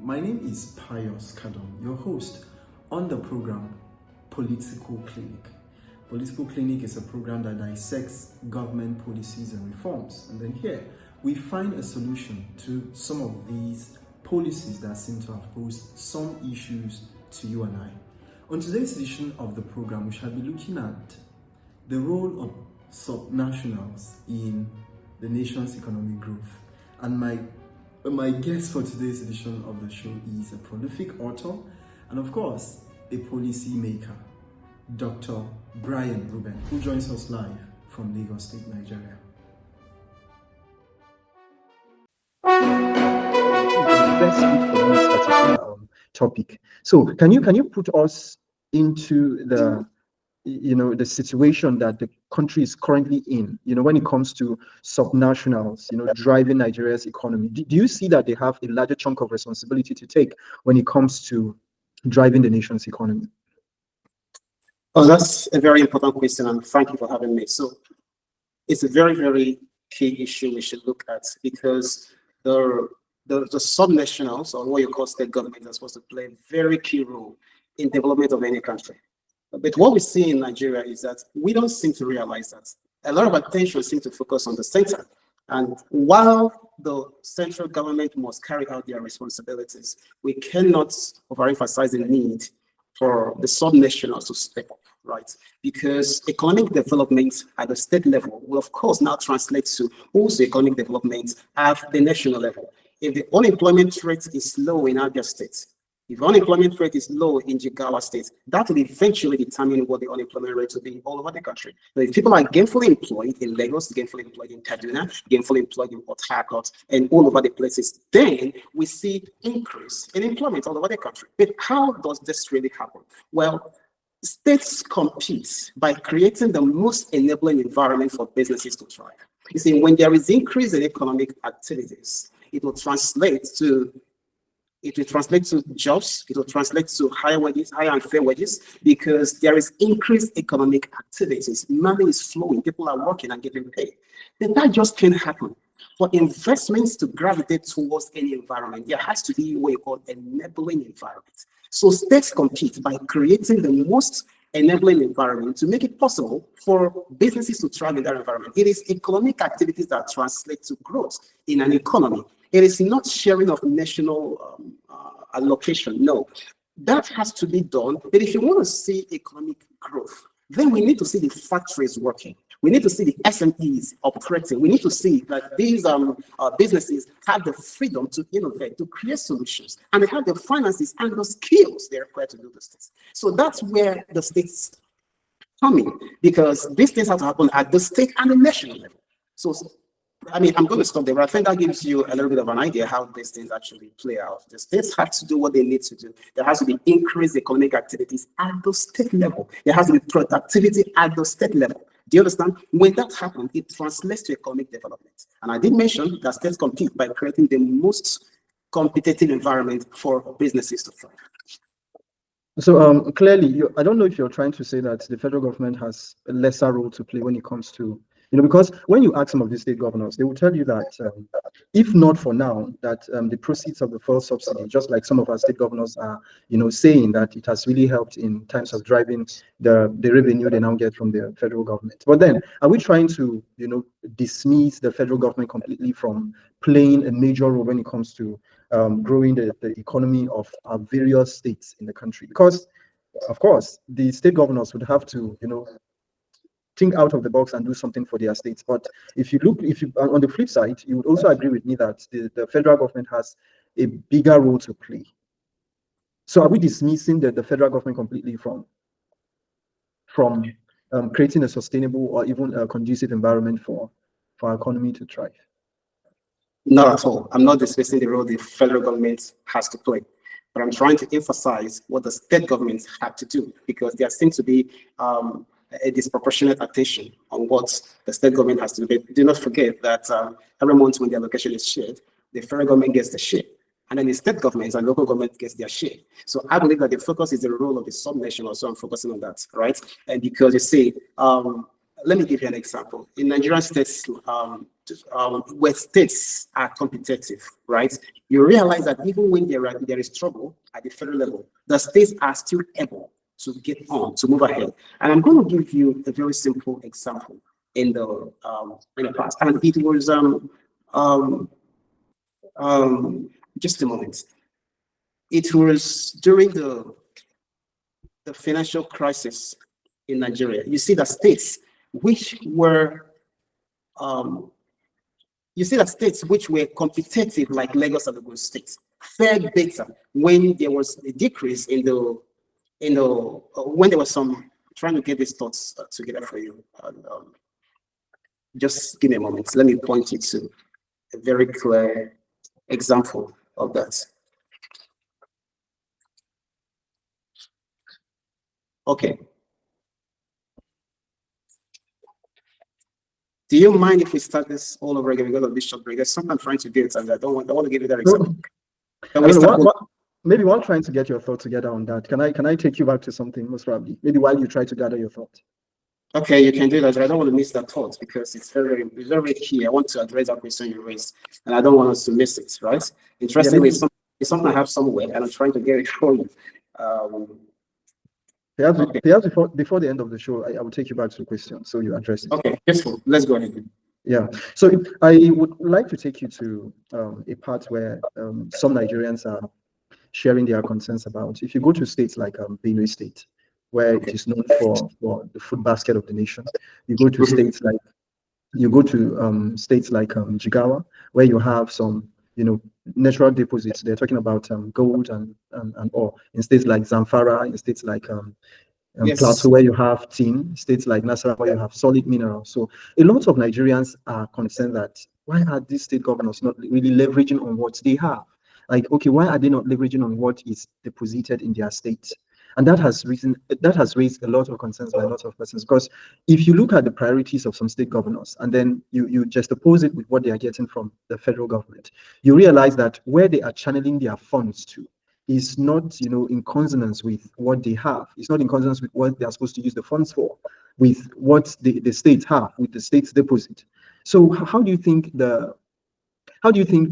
My name is Pius Kadon, your host on the program Political Clinic. Political Clinic is a program that dissects government policies and reforms. And then here, we find a solution to some of these policies that seem to have posed some issues to you and I. On today's edition of the program, we shall be looking at the role of subnationals in the nation's economic growth. And my guest for today's edition of the show is a prolific author and, of course, a policy maker, Dr. Reuben, who joins us live from Lagos State, Nigeria. Let's speak for this particular topic. So, can you put us into the situation that the country is currently in, when it comes to subnationals, driving Nigeria's economy? Do you see that they have a larger chunk of responsibility to take when it comes to driving the nation's economy? Oh, that's a very important question, and thank you for having me. So it's a very, very key issue we should look at, because the subnationals, or what you call state government, are supposed to play a very key role in development of any country. But what we see in Nigeria is that we don't seem to realize that. A lot of attention seems to focus on the center. And while the central government must carry out their responsibilities, we cannot overemphasize the need for the subnationals to step up, right? Because economic development at the state level will, of course, now translate to also economic development at the national level. If the unemployment rate is low in Abia State, if unemployment rate is low in Jigawa State, that will eventually determine what the unemployment rate will be all over the country. So if people are gainfully employed in Lagos, gainfully employed in Kaduna, gainfully employed in Port Harcourt, and all over the places, then we see increase in employment all over the country. But how does this really happen? Well, states compete by creating the most enabling environment for businesses to thrive. You see, when there is increase in economic activities, it will translate to jobs, it will translate to higher wages, higher and fair wages, because there is increased economic activities. Money is flowing, people are working and getting paid. Then that just can't happen. For investments to gravitate towards any environment, there has to be what you call enabling environment. So states compete by creating the most enabling environment to make it possible for businesses to thrive in that environment. It is economic activities that translate to growth in an economy. It is not sharing of national allocation. No, that has to be done. But if you want to see economic growth, then we need to see the factories working. We need to see the SMEs operating. We need to see that these businesses have the freedom to innovate, to create solutions, and they have the finances and the skills they require to do these things. So that's where the states come in, because these things have to happen at the state and the national level. So I'm going to stop there, but I think that gives you a little bit of an idea how these things actually play out. The states have to do what they need to do. There has to be increased economic activities at the state level. There has to be productivity at the state level. Do you understand? When that happens, it translates to economic development. And I did mention that states compete by creating the most competitive environment for businesses to thrive. So clearly, I don't know if you're trying to say that the federal government has a lesser role to play when it comes to, because when you ask some of the state governors, they will tell you that if not for now, that the proceeds of the fuel subsidy, just like some of our state governors are, saying that it has really helped in terms of driving the revenue they now get from the federal government. But then, are we trying to, dismiss the federal government completely from playing a major role when it comes to growing the economy of our various states in the country? Because, of course, the state governors would have to, think out of the box and do something for their states. But if you on the flip side, you would also agree with me that the federal government has a bigger role to play. So are we dismissing the federal government completely from creating a sustainable or even a conducive environment for our economy to thrive? Not at all. I'm not dismissing the role the federal government has to play, but I'm trying to emphasize what the state governments have to do, because there seems to be a disproportionate attention on what the state government has to do. But do not forget that every month when the allocation is shared, the federal government gets the share, and then the state governments and local government gets their share. So I believe that the focus is the role of the subnational, so I'm focusing on that, right? And because you see, let me give you an example. In Nigerian states, where states are competitive, right? You realize that even when there is trouble at the federal level, the states are still able to get on, to move ahead. And I'm going to give you a very simple example in the past, and it was just a moment. It was during the financial crisis in Nigeria. You see that states which were competitive, like Lagos and Ogun State, fared better when there was a decrease in the when there was some. Trying to get these thoughts together for you. Just give me a moment. Let me point you to a very clear example of that. Okay. Do you mind if we start this all over again because of this short break? There's something I'm trying to do, and I don't want to give you that example. Maybe while trying to get your thoughts together on that, can I take you back to something, most probably? Maybe while you try to gather your thoughts. Okay, you can do that. I don't want to miss that thought because it's very key. I want to address that question you raised, and I don't want us to miss it. Right? Interestingly, it's something I have somewhere, and I'm trying to get it for you. Perhaps before the end of the show, I will take you back to the question, so you address it. Okay, yes, let's go ahead. Yeah, so I would like to take you to a part where some Nigerians are sharing their concerns about. If you go to states like Benue State, where it is known for the food basket of the nation, you go to states like Jigawa, where you have some natural deposits. They're talking about gold and ore. In states like Zamfara, in states like Plateau, where you have tin, states like Nasarawa, where you have solid minerals. So a lot of Nigerians are concerned that why are these state governors not really leveraging on what they have? Like, okay, why are they not leveraging on what is deposited in their state? And that has raised a lot of concerns by a lot of persons, because if you look at the priorities of some state governors and then you just oppose it with what they are getting from the federal government, you realize that where they are channeling their funds to is not, in consonance with what they have. It's not in consonance with what they are supposed to use the funds for, with what the states have, with the state's deposit. So how do you think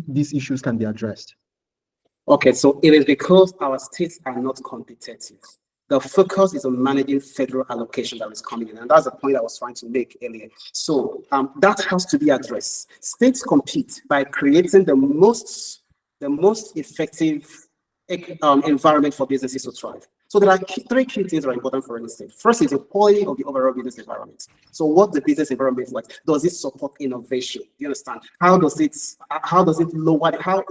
these issues can be addressed? Okay, so it is because our states are not competitive. The focus is on managing federal allocation that is coming in, and that's the point I was trying to make earlier. So that has to be addressed. States compete by creating the most effective environment for businesses to thrive. So there are three key things that are important for any state. First is the quality of the overall business environment. So what the business environment is like. Does it support innovation? Do you understand? How does it lower? How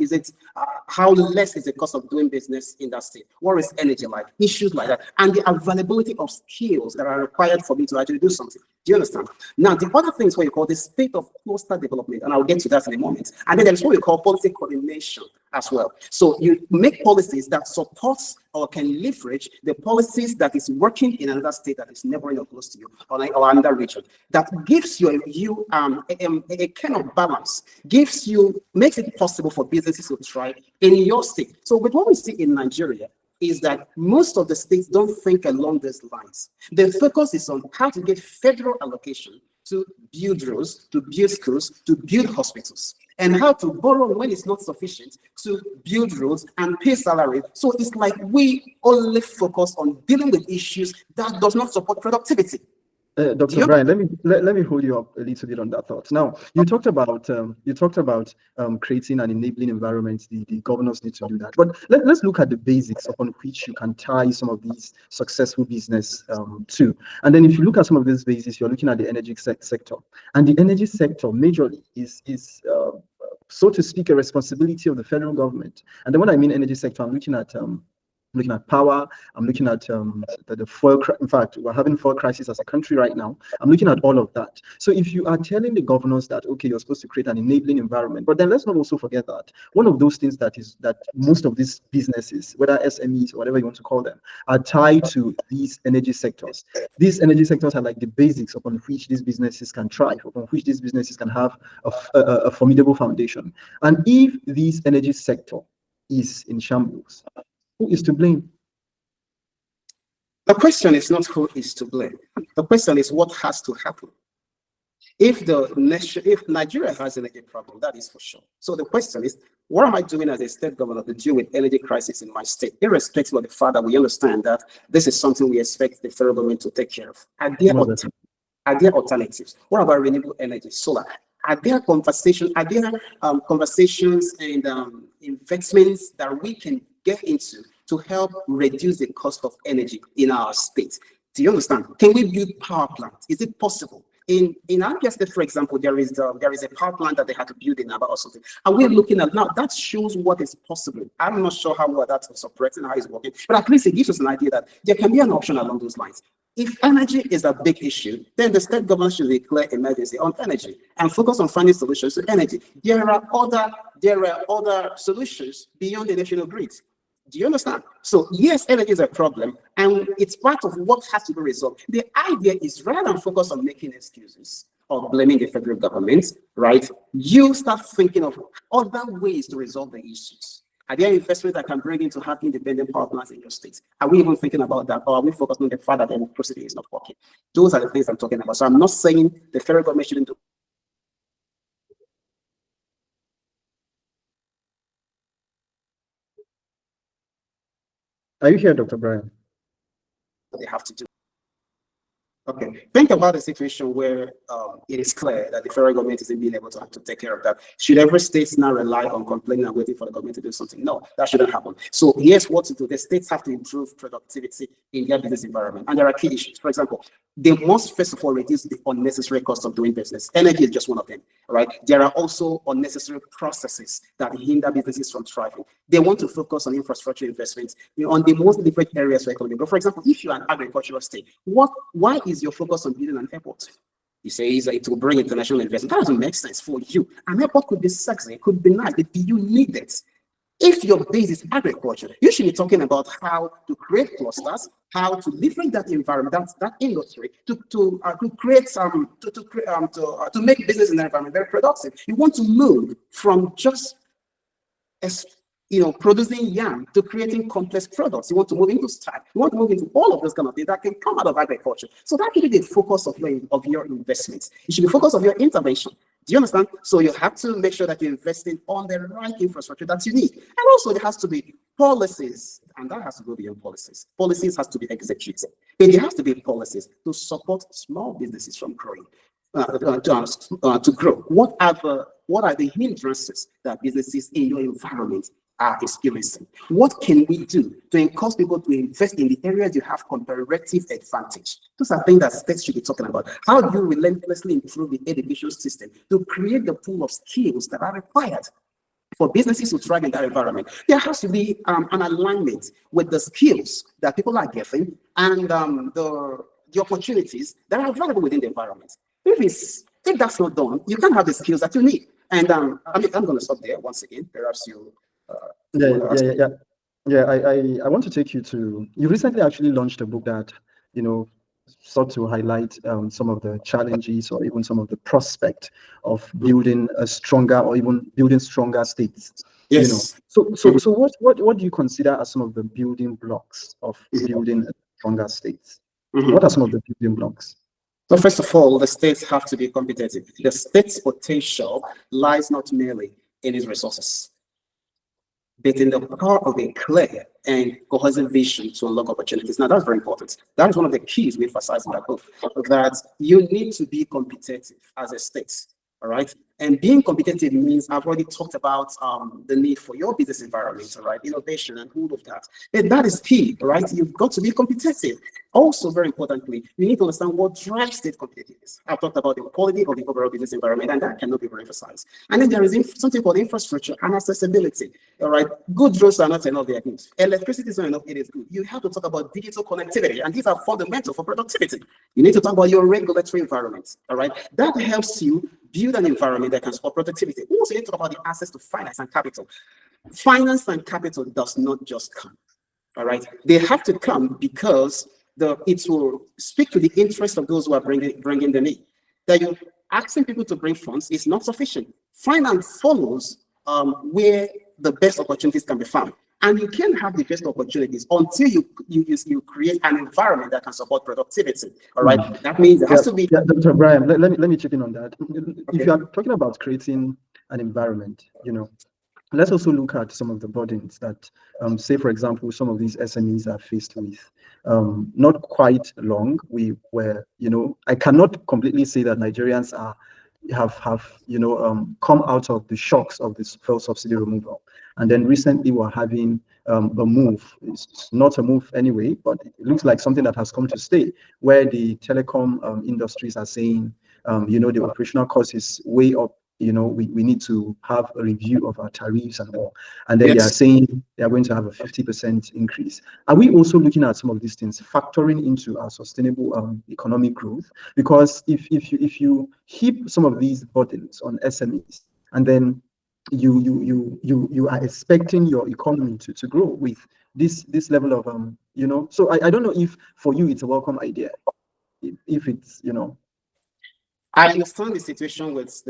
less is the cost of doing business in that state? What is energy like? Issues like that, and the availability of skills that are required for me to actually do something. Do you understand? Now, the other thing is what you call the state of cluster development, and I'll get to that in a moment. And then there's what we call policy coordination as well. So you make policies that support or can leverage the policies that is working in another state that is neighboring or close to you, or another region. That gives you a kind of balance, makes it possible for businesses to thrive in your state. So with what we see in Nigeria is that most of the states don't think along these lines. The focus is on how to get federal allocation to build roads, to build schools, to build hospitals, and how to borrow when it's not sufficient to build roads and pay salary. So it's like we only focus on dealing with issues that does not support productivity. Dr. Brian, let me hold you up a little bit on that thought. Now, you talked about creating an enabling environment. The governors need to do that. But let's look at the basics upon which you can tie some of these successful business to. And then if you look at some of these basics, you're looking at the energy sector. And the energy sector majorly is so to speak, a responsibility of the federal government. And then when I mean energy sector, I'm looking at power. I'm looking at the fuel. In fact, we're having fuel crisis as a country right now. I'm looking at all of that. So if you are telling the governors that, okay, you're supposed to create an enabling environment, but then let's not also forget that one of those things that most of these businesses, whether SMEs or whatever you want to call them, are tied to these energy sectors. These energy sectors are like the basics upon which these businesses can thrive, upon which these businesses can have a formidable foundation. And if this energy sector is in shambles, who is to blame? The question is not who is to blame. The question is what has to happen. If if Nigeria has an energy problem, that is for sure. So the question is, what am I doing as a state governor to deal with energy crisis in my state, irrespective of the fact that we understand that this is something we expect the federal government to take care of? Are there alternatives? What about renewable energy, solar? Are there conversations? Are there conversations and investments that we can get into to help reduce the cost of energy in our state? Do you understand? Can we build power plants? Is it possible? In Abia State, for example, there is a power plant that they had to build in Aba or something. And we're looking at now, that shows what is possible. I'm not sure how well that is operating, how it's working, but at least it gives us an idea that there can be an option along those lines. If energy is a big issue, then the state government should declare emergency on energy and focus on finding solutions to energy. There are other solutions beyond the national grid. Do you understand? So yes, energy is a problem, and it's part of what has to be resolved. The idea is, rather than focus on making excuses or blaming the federal government, right? You start thinking of other ways to resolve the issues. Are there investments that can bring in to have independent power plants in your state? Are we even thinking about that, or are we focused on the fact that the electricity is not working? Those are the things I'm talking about. So I'm not saying the federal government shouldn't do. Are you here, Dr. Brian? What they have to do. Okay, think about a situation where it is clear that the federal government isn't being able to take care of that. Should every state now rely on complaining and waiting for the government to do something? No, that shouldn't happen. So here's what to do. The states have to improve productivity in their business environment. And there are key issues. For example, they must first of all reduce the unnecessary cost of doing business. Energy is just one of them, right? There are also unnecessary processes that hinder businesses from thriving. They want to focus on infrastructure investments on the most different areas of economy. But for example, if you're an agricultural state, why is your focus on building an airport? You say it will bring international investment. That doesn't make sense for you. An airport could be sexy, it could be nice, but do you need it? If your base is agriculture, you should be talking about how to create clusters, how to leverage that environment, that industry, to make business in that environment very productive. You want to move from just producing yam to creating complex products. You want to move into starch. You want to move into all of those kind of things that can come out of agriculture. So that should be the focus of your investments. It should be the focus of your intervention. Do you understand? So you have to make sure that you're investing on the right infrastructure that you need. And also there has to be policies, and that has to go beyond policies. Policies has to be executed. But there has to be policies to support small businesses from growing. To grow. What are the hindrances that businesses in your environment are experiencing? What can we do to encourage people to invest in the areas you have comparative advantage? Those are things that states should be talking about. How do you relentlessly improve the education system to create the pool of skills that are required for businesses to thrive in that environment? There has to be an alignment with the skills that people are getting and the opportunities that are available within the environment. If that's not done, you can't have the skills that you need. And I'm going to stop there once again. Perhaps you. I want to take you to. You recently actually launched a book that sought to highlight some of the challenges or even some of the prospect of building a stronger or even building stronger states. Yes. So what do you consider as some of the building blocks of building a stronger states? What are some of the building blocks? So first of all, the states have to be competitive. The state's potential lies not merely in its resources, but in the power of a clear and cohesive vision to unlock opportunities. Now, that's very important. That is one of the keys we emphasize in that book, that you need to be competitive as a state, all right? And being competitive means, I've already talked about the need for your business environment, right? Innovation and all of that. And that is key, right? You've got to be competitive. Also, very importantly, you need to understand what drives state competitiveness. I've talked about the quality of the overall business environment, and that cannot be overemphasized. And then there is something called infrastructure and accessibility, all right? Good roads are not enough, they are good. Electricity is not enough, it is good. You have to talk about digital connectivity, and these are fundamental for productivity. You need to talk about your regulatory environment, all right? That helps you build an environment that can support productivity. We also need to talk about the access to finance and capital. Finance and capital does not just come, all right? They have to come because it will speak to the interest of those who are bringing the need. That you're asking people to bring funds is not sufficient. Finance follows where the best opportunities can be found. And you can't have the best opportunities until you create an environment that can support productivity. All right. That means there has to be. Yeah, Dr. Brian, let me chip in on that. Okay. If you are talking about creating an environment, let's also look at some of the burdens that, say, for example, some of these SMEs are faced with. Not quite long. We were, I cannot completely say that Nigerians have come out of the shocks of this fuel subsidy removal. And then recently we're having a move. It's not a move anyway, but it looks like something that has come to stay, where the telecom industries are saying, the operational cost is way up. We need to have a review of our tariffs and all. And then they are saying they are going to have a 50% increase. Are we also looking at some of these things factoring into our sustainable economic growth? Because if you heap some of these burdens on SMEs, and then you are expecting your economy to grow with this level of so I don't know if for you it's a welcome idea, if it's I understand the situation with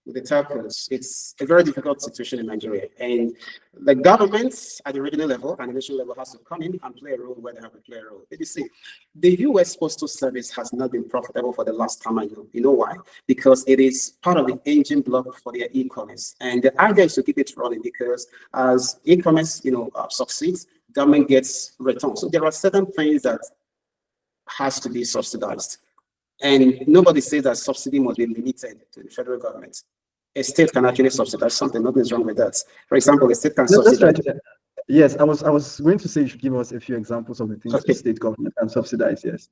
the telcos. It's a very difficult situation in Nigeria, and the governments at the regional level and the national level has to come in and play a role where they have to play a role. But you see, the U.S. Postal Service has not been profitable for the last time I know. You know why? Because it is part of the engine block for their e-commerce, and the idea is to keep it running, because as e-commerce, succeeds, government gets return. So there are certain things that has to be subsidized. And nobody says that subsidy must be limited to the federal government. A state can actually subsidize something. Nothing's wrong with that. For example, a state can subsidize. Yes, I was going to say you should give us a few examples of the things the state government can subsidize. Yes.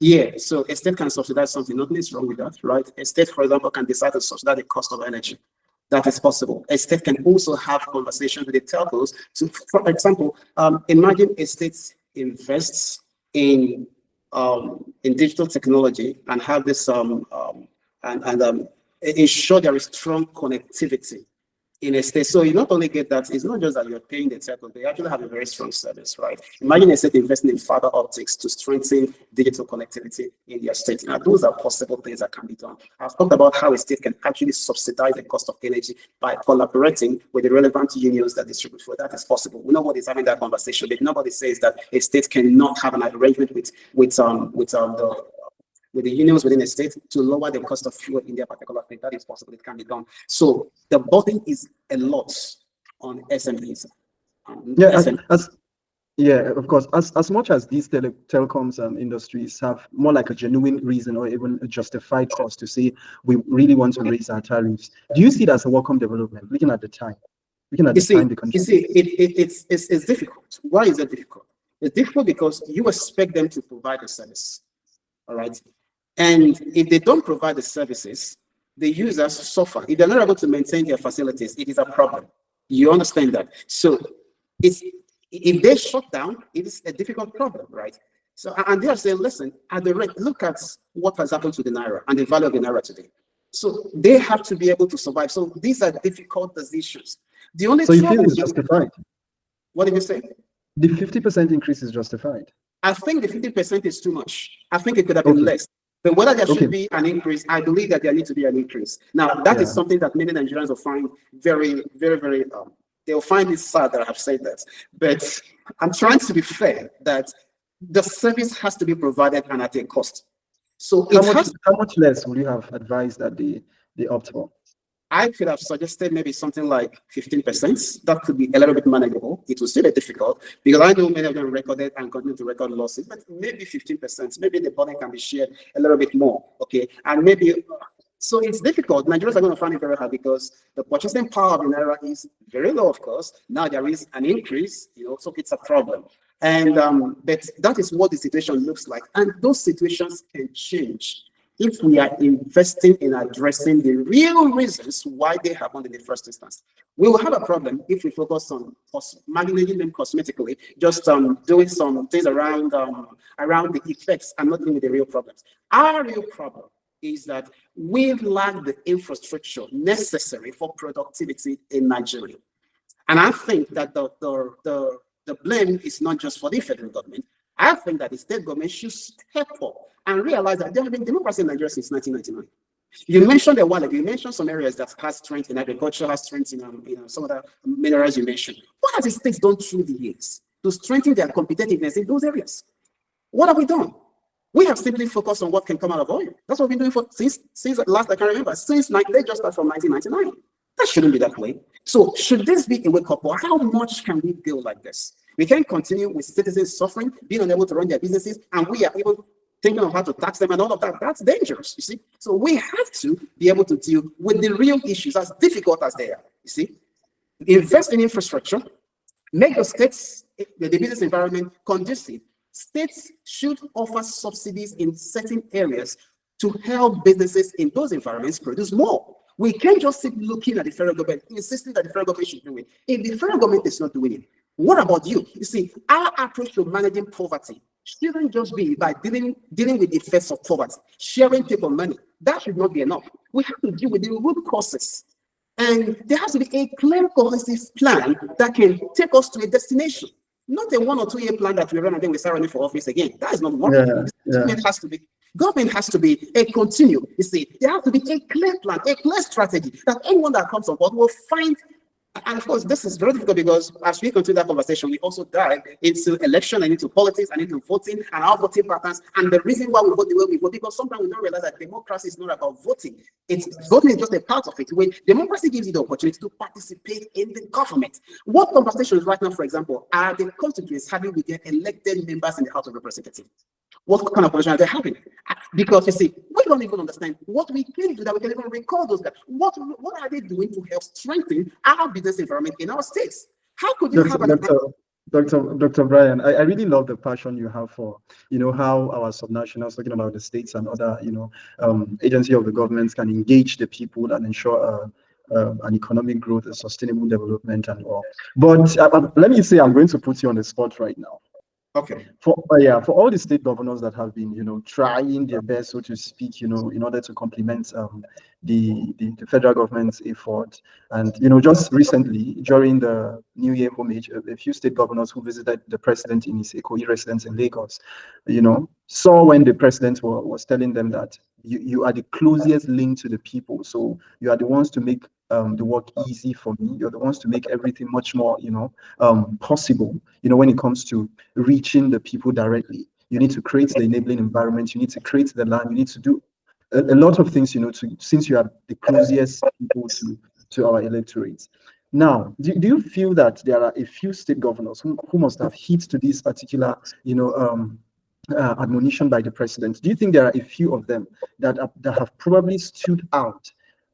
Yeah, so a state can subsidize something. Nothing is wrong with that, right? A state, for example, can decide to subsidize the cost of energy. That is possible. A state can also have conversations with the telcos. So, for example, imagine a state invests in digital technology and have this ensure there is strong connectivity in a state. So you not only get that, it's not just that you're paying the telco, they actually have a very strong service, right? Imagine a state investing in fiber optics to strengthen digital connectivity in their state. Now, those are possible things that can be done. I've talked about how a state can actually subsidize the cost of energy by collaborating with the relevant unions that distribute food. That is possible. Nobody's having that conversation, but nobody says that a state cannot have an arrangement with the unions within a state to lower the cost of fuel in their particular state. That is possible. It can be done. So the burden is a lot on SMEs. Of course. As much as these telecoms industries have more like a genuine reason or even a justified cost to say we really want to raise our tariffs, do you see it as a welcome development? Looking at the time, it's difficult. Why is it difficult? It's difficult because you expect them to provide a service. All right. And if they don't provide the services, the users suffer. If they're not able to maintain their facilities, it is a problem. You understand that? So if they shut down, it is a difficult problem, right? So, and they are saying, listen, at the rate, look at what has happened to the Naira and the value of the Naira today. So they have to be able to survive. So these are difficult decisions. The only you feel it's justified? What did you say? The 50% increase is justified. I think the 50% is too much. I think it could have been less. But whether there should be an increase, I believe that there needs to be an increase. Now, that is something that many Nigerians will find very, very, very, they'll find it sad that I have said that. But I'm trying to be fair that the service has to be provided and at a cost. So how much less would you have advised that they opt for? I could have suggested maybe something like 15%. That could be a little bit manageable. It will still be difficult because I know many of them recorded and continue to record losses, but maybe 15%. Maybe the burden can be shared a little bit more. Okay. And maybe, so it's difficult. Nigerians are going to find it very hard because the purchasing power of the Naira is very low, of course. Now there is an increase, so it's a problem. And but that is what the situation looks like. And those situations can change if we are investing in addressing the real reasons why they happened in the first instance. We will have a problem if we focus on managing them cosmetically, just doing some things around the effects and not dealing with the real problems. Our real problem is that we lack the infrastructure necessary for productivity in Nigeria. And I think that the blame is not just for the federal government. I think that the state government should step up and realize that there have been democracy in Nigeria since 1999. You mentioned a while ago, you mentioned some areas that has strength in agriculture, has strength in some other minerals you mentioned. What has the states done through the years to strengthen their competitiveness in those areas? What have we done? We have simply focused on what can come out of oil. That's what we've been doing for since last I can remember, since let's just start from 1999. That shouldn't be that way. So should this be a wake-up call? How much can we go like this? We can't continue with citizens suffering, being unable to run their businesses, and we are even thinking of how to tax them and all of that. That's dangerous, you see. So we have to be able to deal with the real issues, as difficult as they are, you see. Invest in infrastructure, make the states, the business environment conducive. States should offer subsidies in certain areas to help businesses in those environments produce more. We can't just sit looking at the federal government, insisting that the federal government should do it. If the federal government is not doing it, what about you? You see, our approach to managing poverty shouldn't just be by dealing with the effects of poverty, sharing paper money. That should not be enough. We have to deal with the root causes. And there has to be a clear, cohesive plan that can take us to a destination. Not a 1 or 2 year plan that we run and then we start running for office again. That is not working. Government has to be a continuum. You see, there has to be a clear plan, a clear strategy that anyone that comes on board will find. And of course, this is very difficult because as we continue that conversation, we also dive into election and into politics and into voting and our voting patterns and the reason why we vote the way we vote, because sometimes we don't realize that democracy is not about voting. Voting is just a part of it. When democracy gives you the opportunity to participate in the government. What conversations right now, for example, are the constituents having with their elected members in the House of Representatives? What kind of conversation are they having? Because you see, we don't even understand what we can do that we can even recall those guys. What are they doing to help strengthen our business environment in our states? How could you have an Dr. Brian, I really love the passion you have for, how our subnationals, talking about the states and other, agency of the governments can engage the people and ensure an economic growth, a sustainable development and all. But let me say, I'm going to put you on the spot right now. Okay. For all the state governors that have been, trying their best, so to speak, in order to complement the federal government's effort, and just recently during the New Year homage, a few state governors who visited the president in his Ikoyi residence in Lagos, saw when the president was telling them that you are the closest link to the people, so you are the ones to make the work easy for me. You're the ones to make everything much more, possible. When it comes to reaching the people directly, you need to create the enabling environment. You need to create the land. You need to do a lot of things, since you are the closest people to our electorates. Now, do you feel that there are a few state governors who must have hit to this particular, admonition by the president? Do you think there are a few of them that have probably stood out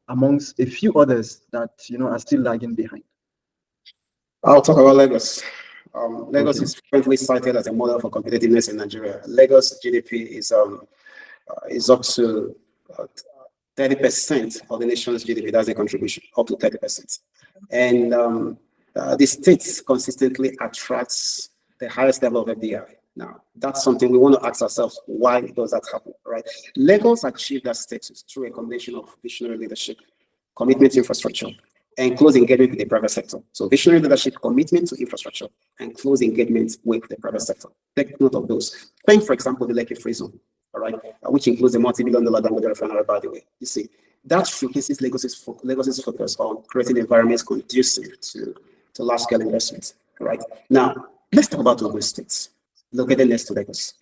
amongst a few others that are still lagging behind? I'll talk about Lagos. Lagos is frequently cited as a model for competitiveness in Nigeria. Lagos GDP is up to 30% of the nation's GDP. That's a contribution, up to 30%. And the state consistently attracts the highest level of FDI. Now, that's something we want to ask ourselves, why does that happen, right? Lagos achieved that status through a combination of visionary leadership, commitment to infrastructure, and close engagement with the private sector. So visionary leadership, commitment to infrastructure, and close engagement with the private sector. Take note of those. Think, for example, the Lekki Free Zone, all right, which includes the multi-billion-dollar Dangote refinery, by the way. You see, that showcases Lagos's focus on creating environments conducive to large-scale investments, right? Now, let's talk about Ogun State, located next to Lagos.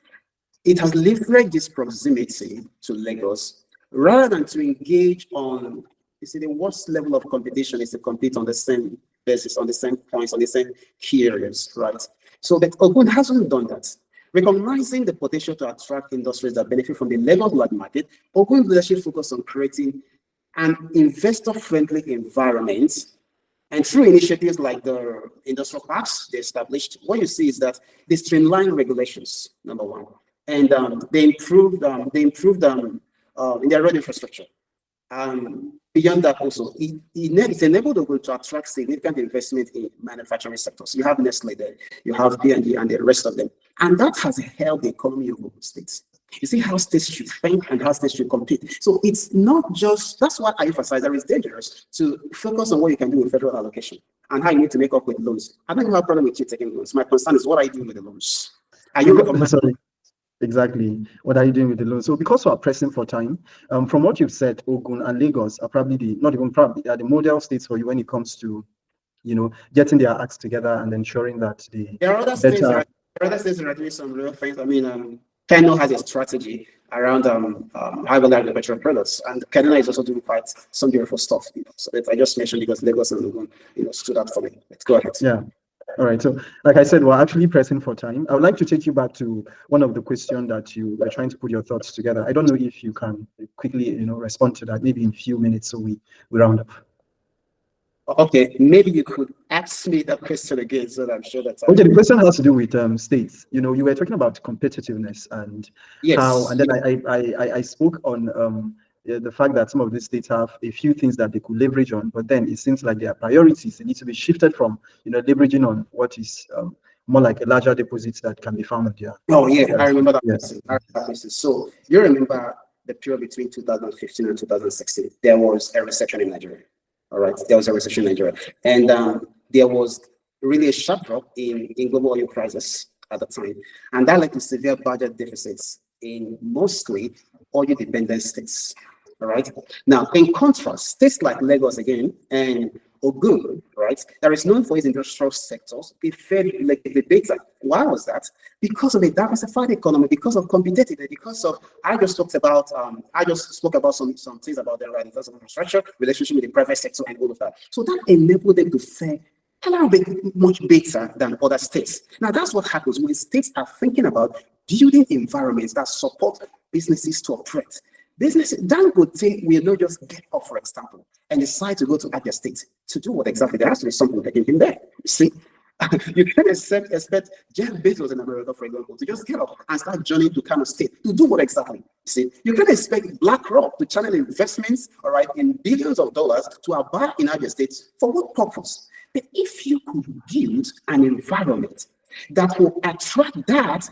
It has leveraged this proximity to Lagos rather than to engage on, the worst level of competition is to compete on the same basis, on the same points, on the same key areas, right? So that Ogun hasn't done that. Recognizing the potential to attract industries that benefit from the Lagos large market, Ogun leadership focused on creating an investor-friendly environment. And through initiatives like the industrial parks they established, what you see is that they streamline regulations, number one, and they improved in their road infrastructure. Beyond that, also, it's enabled Ogun to attract significant investment in manufacturing sectors. You have Nestle there, you have B&G and the rest of them, and that has helped the economy of Ogun State. You see how states should think and how states should compete. So it's not just, that's what I emphasize, that it's dangerous to focus on what you can do with federal allocation and how you need to make up with loans. I don't have a problem with you taking loans. My concern is what I do with the loans. Are you recognizing? Exactly. What are you doing with the loan? So because we are pressing for time, from what you've said, Ogun and Lagos are probably not even probably, they are the model states for you when it comes to, getting their acts together and ensuring that the There are other states better. that are doing some real things. I mean, Kano has a strategy around high value agricultural products, and Kadon is also doing quite some beautiful stuff. So that I just mentioned because Lagos and Ogun, stood out for me. Let's go ahead. Yeah. All right. So, like I said, we're actually pressing for time. I would like to take you back to one of the questions that you were trying to put your thoughts together. I don't know if you can quickly, respond to that, maybe in a few minutes, so we round up. Okay, maybe you could ask me that question again, so that I'm sure that. Okay, the question has to do with states. You were talking about competitiveness and Yes. how, and then I spoke on the fact that some of these states have a few things that they could leverage on, but then it seems like their priorities need to be shifted from leveraging on what is more like a larger deposits that can be found there. Oh yeah, I remember that. Yes. Question. So you remember the period between 2015 and 2016? There was a recession in Nigeria. All right, there was a recession in Nigeria, and there was really a sharp drop in global oil prices at the time, and that led to severe budget deficits in mostly oil-dependent states. All right. Now, in contrast, states like Lagos again and Ogun, right, that is known for its industrial sectors, they fared relatively better. Why was that? Because of a diversified economy, because of competitiveness, because of I just spoke about some things about them, right? In terms of infrastructure, relationship with the private sector, and all of that. So that enabled them to fare a little bit much better than other states. Now, that's what happens when states are thinking about building environments that support businesses to operate. Businesses, Dangote will not just get up, for example, and decide to go to Abia State to do what exactly? There has to be something taking him there. You see, you can't expect Jeff Bezos in America, for example, to just get up and start journeying to Kano State to do what exactly? You see, you can't expect BlackRock to channel investments, all right, in billions of dollars to abide in Abia State for what purpose? But if you could build an environment that will attract that.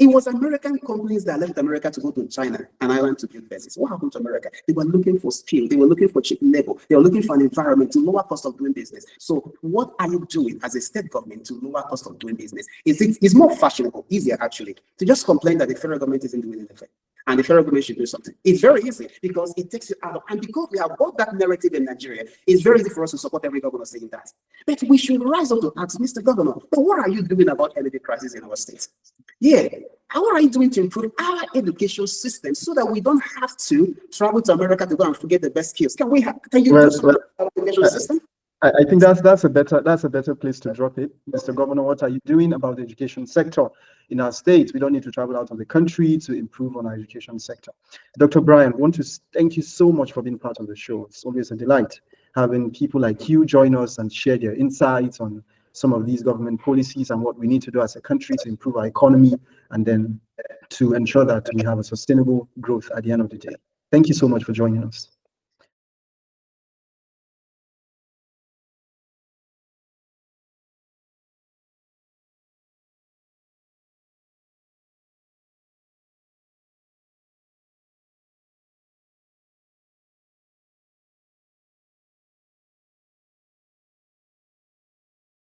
It was American companies that left America to go to China and Ireland to build bases. What happened to America? They were looking for skill. They were looking for cheap labor. They were looking for an environment to lower cost of doing business. So what are you doing as a state government to lower cost of doing business? It's more fashionable, easier actually, to just complain that the federal government isn't doing anything and the federal government should do something. It's very easy because it takes you out of, and because we have bought that narrative in Nigeria, it's very easy for us to support every governor saying that. But we should rise up to ask, Mr. Governor, but what are you doing about energy crisis in our state? Yeah, what are you doing to improve our education system so that we don't have to travel to America to go and forget the best skills? Can you do our education system? I think that's a better place to drop it. Mr. Governor, what are you doing about the education sector in our state? We don't need to travel out of the country to improve on our education sector. Dr. Brian, I want to thank you so much for being part of the show. It's always a delight having people like you join us and share their insights on some of these government policies and what we need to do as a country to improve our economy and then to ensure that we have a sustainable growth at the end of the day. Thank you so much for joining us.